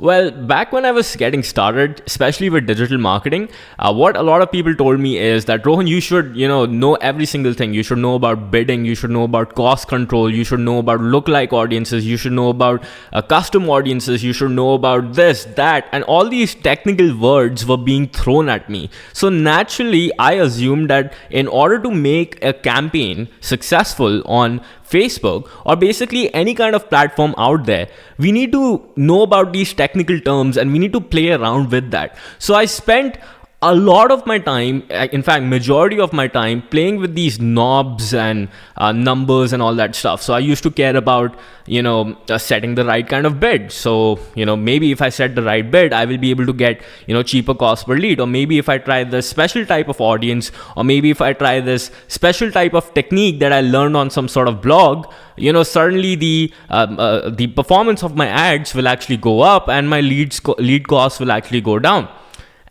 Well, back when I was getting started, especially with digital marketing, what a lot of people told me is that Rohan, you should, know every single thing. You should know about bidding. You should know about cost control. You should know about lookalike audiences. You should know about custom audiences. You should know about this, that, and all these technical words were being thrown at me. So naturally, I assumed that in order to make a campaign successful on Facebook or basically any kind of platform out there, we need to know about these technical terms and we need to play around with that. So I spent a lot of my time, in fact, majority of my time playing with these knobs and numbers and all that stuff. So I used to care about, setting the right kind of bid. So, maybe if I set the right bid, I will be able to get, cheaper cost per lead. Or maybe if I try this special type of audience, or maybe if I try this special type of technique that I learned on some sort of blog, suddenly the performance of my ads will actually go up and my lead costs will actually go down.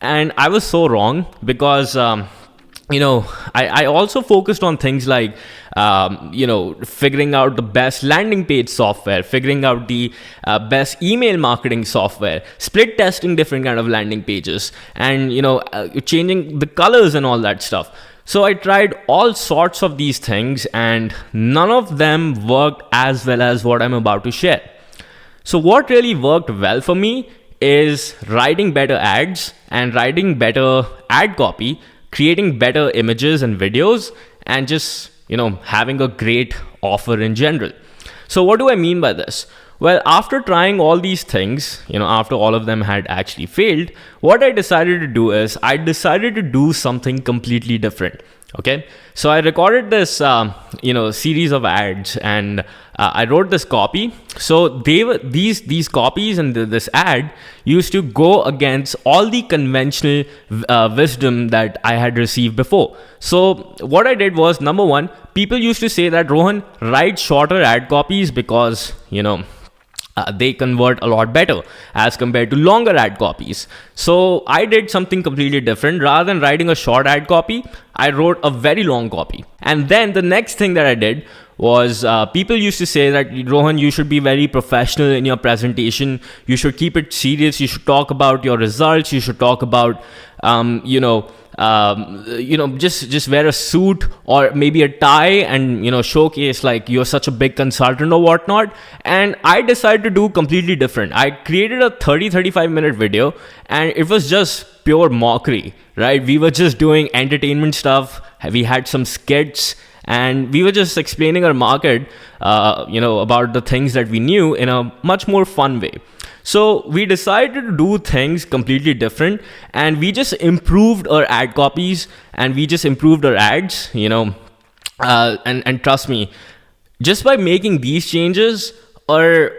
And I was so wrong because, I also focused on things like, figuring out the best landing page software, figuring out the best email marketing software, split testing different kind of landing pages, and, changing the colors and all that stuff. So I tried all sorts of these things and none of them worked as well as what I'm about to share. So what really worked well for me is writing better ads and writing better ad copy, creating better images and videos, and just, having a great offer in general. So what do I mean by this? Well, after trying all these things, after all of them had actually failed, what I decided to do is I decided to do something completely different. Okay, so I recorded this, series of ads, and I wrote this copy. So they were these copies and this ad used to go against all the conventional wisdom that I had received before. So what I did was, number one, people used to say that Rohan, write shorter ad copies because they convert a lot better as compared to longer ad copies. So I did something completely different. Rather than writing a short ad copy, I wrote a very long copy. And then the next thing that I did was people used to say that, Rohan, you should be very professional in your presentation. You should keep it serious. You should talk about your results. You should talk about, just wear a suit or maybe a tie and, showcase like you're such a big consultant or whatnot. And I decided to do completely different. I created a 35 minute video and it was just pure mockery, right? We were just doing entertainment stuff. We had some skits and we were just explaining our market, about the things that we knew in a much more fun way. So we decided to do things completely different and we just improved our ad copies and we just improved our ads, and trust me, just by making these changes, our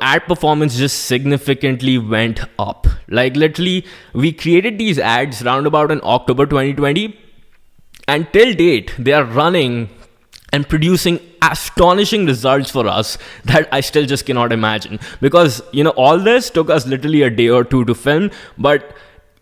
ad performance just significantly went up. Like literally, we created these ads round about in October 2020 and till date, they are running and producing astonishing results for us that I still just cannot imagine. Because, all this took us literally a day or two to film. But,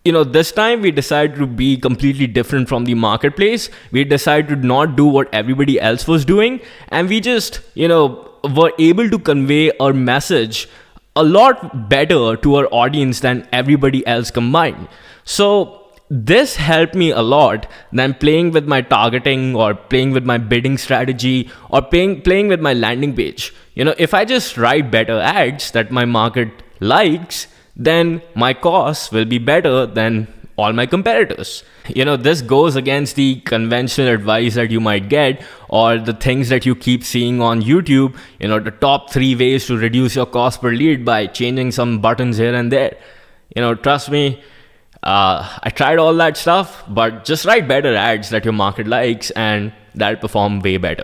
this time we decided to be completely different from the marketplace. We decided to not do what everybody else was doing. And we just, were able to convey our message a lot better to our audience than everybody else combined. So this helped me a lot than playing with my targeting or playing with my bidding strategy or playing with my landing page. If I just write better ads that my market likes, then my costs will be better than all my competitors. This goes against the conventional advice that you might get or the things that you keep seeing on YouTube, the top 3 ways to reduce your cost per lead by changing some buttons here and there. Trust me, I tried all that stuff, but just write better ads that your market likes and that'll perform way better.